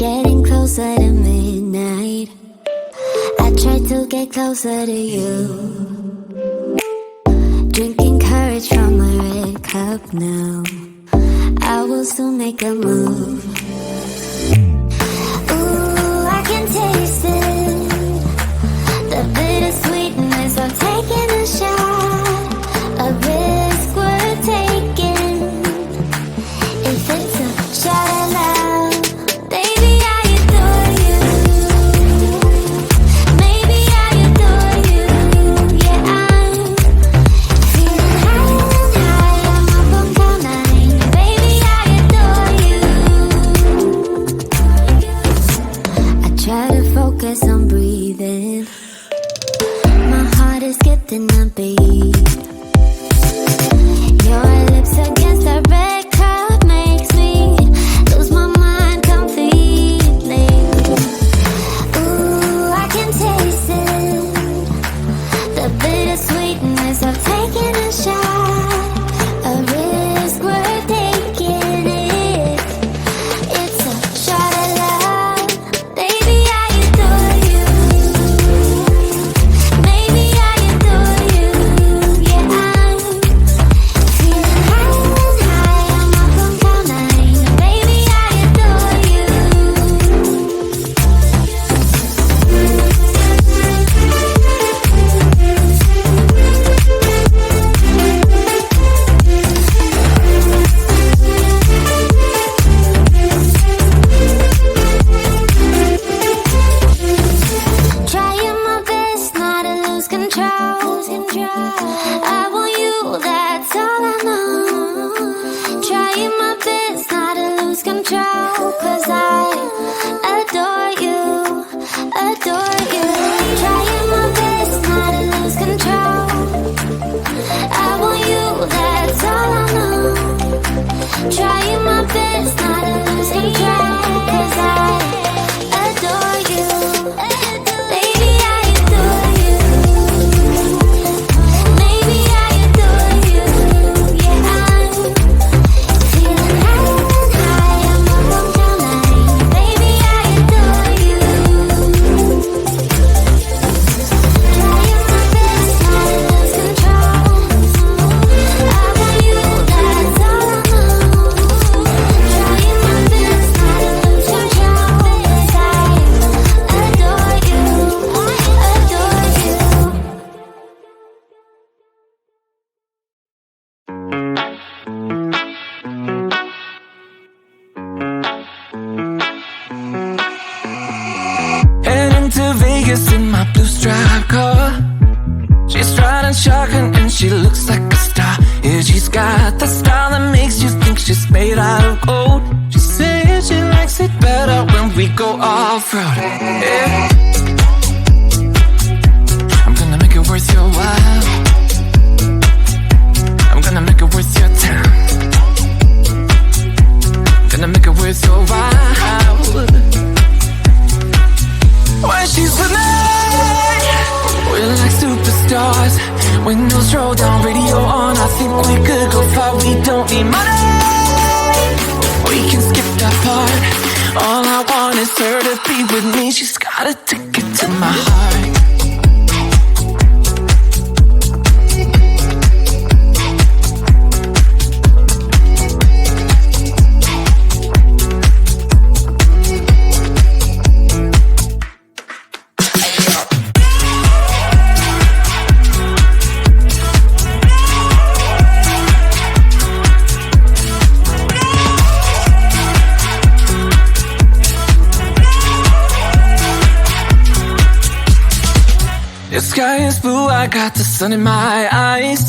getting closer to midnight. I try to get closer to you, drinking courage from a red cup now. I will soon make a move. Ooh, I can taste it, the bittersweetness of taking a shot, a risk worth taking. If it's a shot at love, baby, I adore you. Maybe I adore you. Yeah, I'm feeling high, I'm up on cloud nine. Baby, I adore you. I try to focus on breathing. My heart is skipping a beat. Your lips against the red cup makes me lose my mind completely. Ooh, I can taste it, the bittersweetness of taking a shot, a risk worth taking it. It's a shot at love, baby, I adore you. Maybe I adore you. Yeah, I'm feeling high, I'm up on cloud nine. Baby, I adore you. Trying my best not to lose control. I want you, that's all I know. Trying my best not to lose control, 'cause I adore you, adore you. Trying my best not to lose control. I want you, that's all I know. Trying my best not to lose control, 'cause I adore you. Baby, I adore you. Maybe I adore you. Yeah, I'm feeling high, I'm up on cloud nine. Baby, I adore you. Trying my best not to lose control. I want you, that's all I know. Trying my best not to lose control, 'cause I adore you, adore you. Heading to Vegas in my blue striped car. She's riding shotgun and she looks like a star. Yeah, she's got the style that makes you think she's made out of gold. She says she likes it better when we go off-road. Yeah. I'm gonna make it worth your while. I'm gonna make it worth your time. Gonna make it worth your while. When she's with me, we're like superstars. Windows roll down, radio on. I think we could go far. We don't need money, we can skip that part. All I want is her to be with me. She's got a ticket to my heart. The sky is blue, I got the sun in my eyes.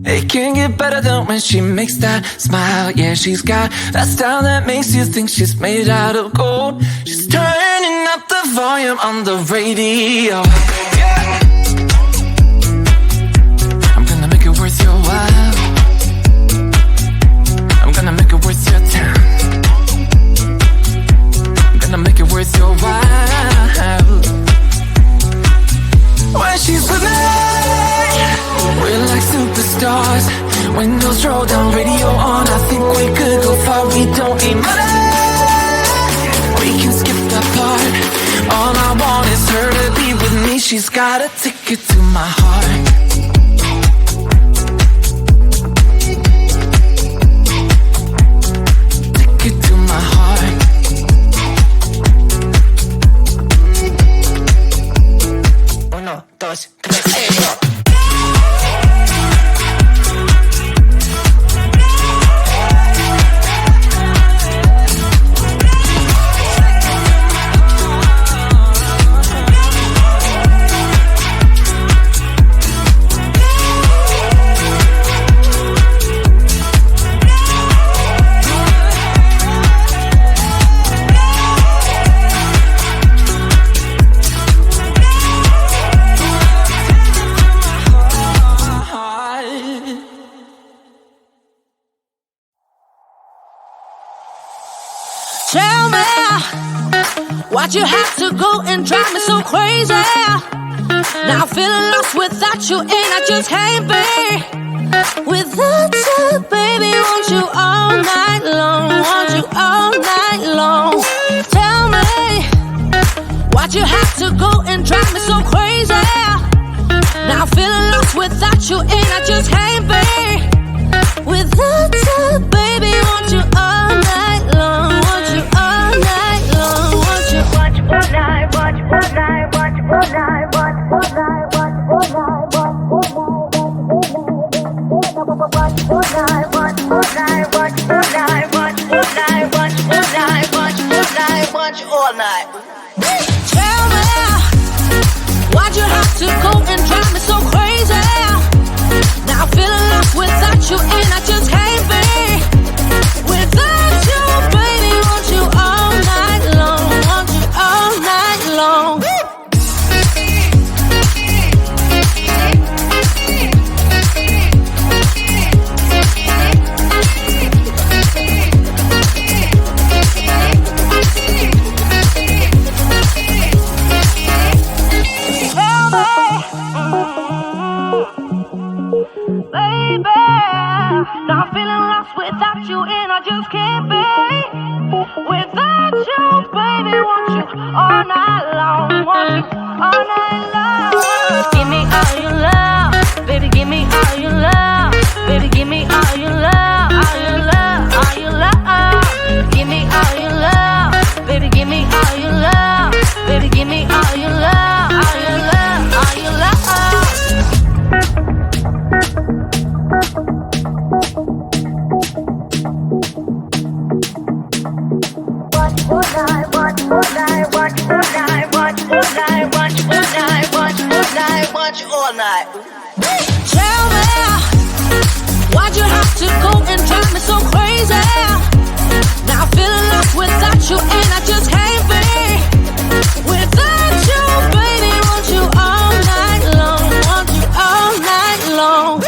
It can't get better than when she makes that smile. Yeah, she's got that style that makes you think she's made out of gold. She's turning up the volume on the radio. Yeah. I'm gonna make it worth your while. I'm gonna make it worth your time. I'm gonna make it worth your while. When she's with me, we're like superstars. Windows roll down, radio on. I think we could go far. We don't need money, we can she's got a ticket to my heart. Ticket to my heart. Uno, dos, tres, Tell me, why'd you have to go and drive me so crazy? Now I'm feeling lost without you, and I just can't be without you, baby. Want you all night long, want you all night long. Tell me, why'd you have to go and drive me so crazy? Now I'm feeling lost without you, and I just can't be without you, baby. Want you all night long, want you all night long, want you watch all night, watch all night, watch all night, watch all night, watch all night, watch all night, watch all night, watch all night, watch all night, watch all night, watch all night, watch all night. Tell me, why'd you have to go and drive me so crazy? Now I'm feeling lost without you, and I just can't be without you, baby. Want you all night long, want you all night long. Baby, now I'm feeling lost without you, and I just can't be without you, baby. Want you all night long, want you all night long. Give me all your love, baby. Give me all your love, baby. Give me all your love, all your love, all your love. Give me all your love, baby. Give me all your love, baby. Give me all your love, all your love, all your love. Watch all night. Tell me, why'd you have to go and drive me so crazy? Now I'm feeling lost without you, and I just can't be without you, baby. Want you all night long, want you all night long.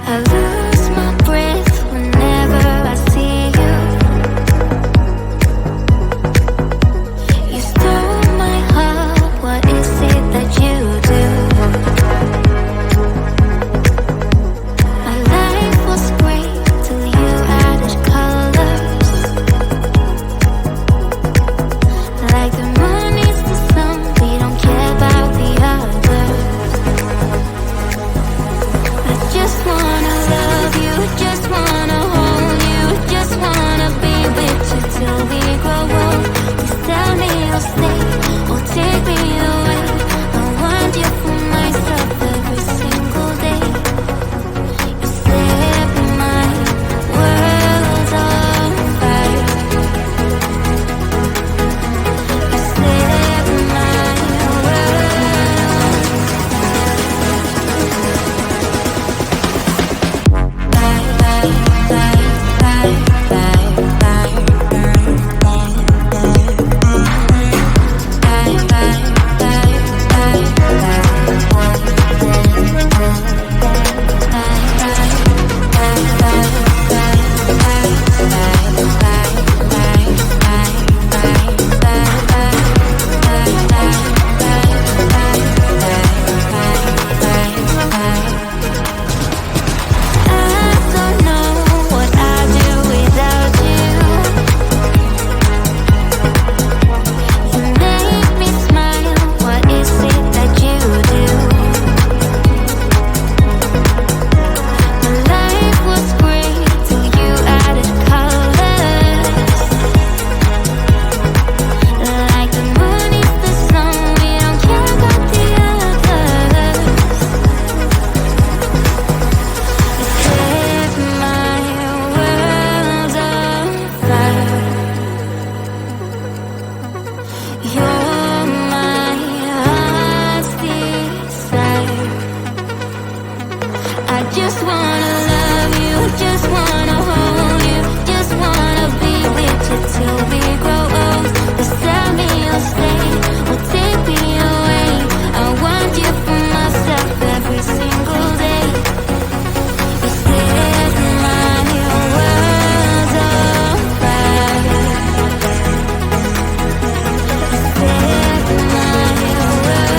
I lose my breath whenever I see you. You stole my heart, what is it that you do? My life was great till you added colors. Like the moon is the sun, we don't care about the others. I just wanna love I just wanna love you, just wanna hold you, just wanna be with you till we grow old. Just tell me you'll stay or take me away. I want you for myself every single day. You set my world on fire. You set my world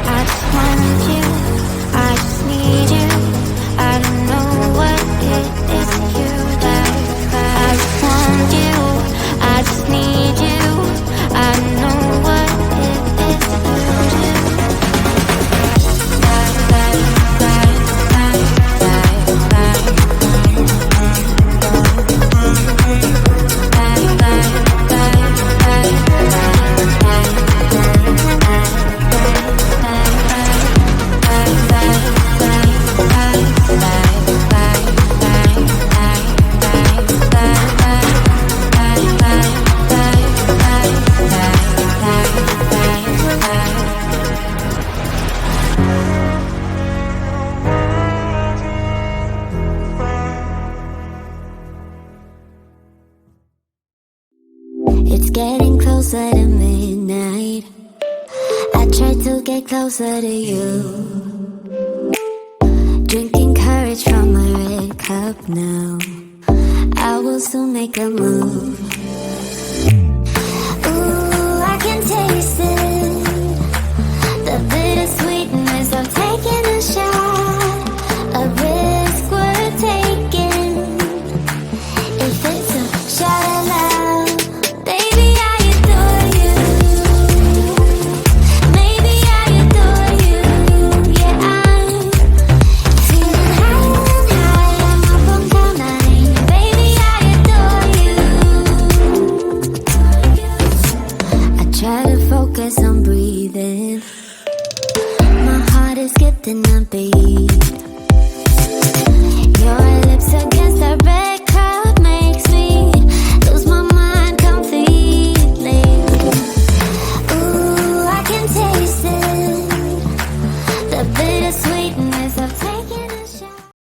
I just want you, I just need you. I don't know what it is you do. I just want you, I just need you. I don't know what it is you It's getting closer to midnight. I try to get closer to you. Drinking courage from my red cup now. I will soon make a move. Ooh, I can taste it. The bittersweetness of taking a shot. A risk worth taking. If it's a shot of love, baby, I adore you. Maybe I adore you. Yeah, I'm feeling higher and higher. I'm up on cloud nine. Baby, I adore you. I try to focus on breathing. My heart is skipping a beat.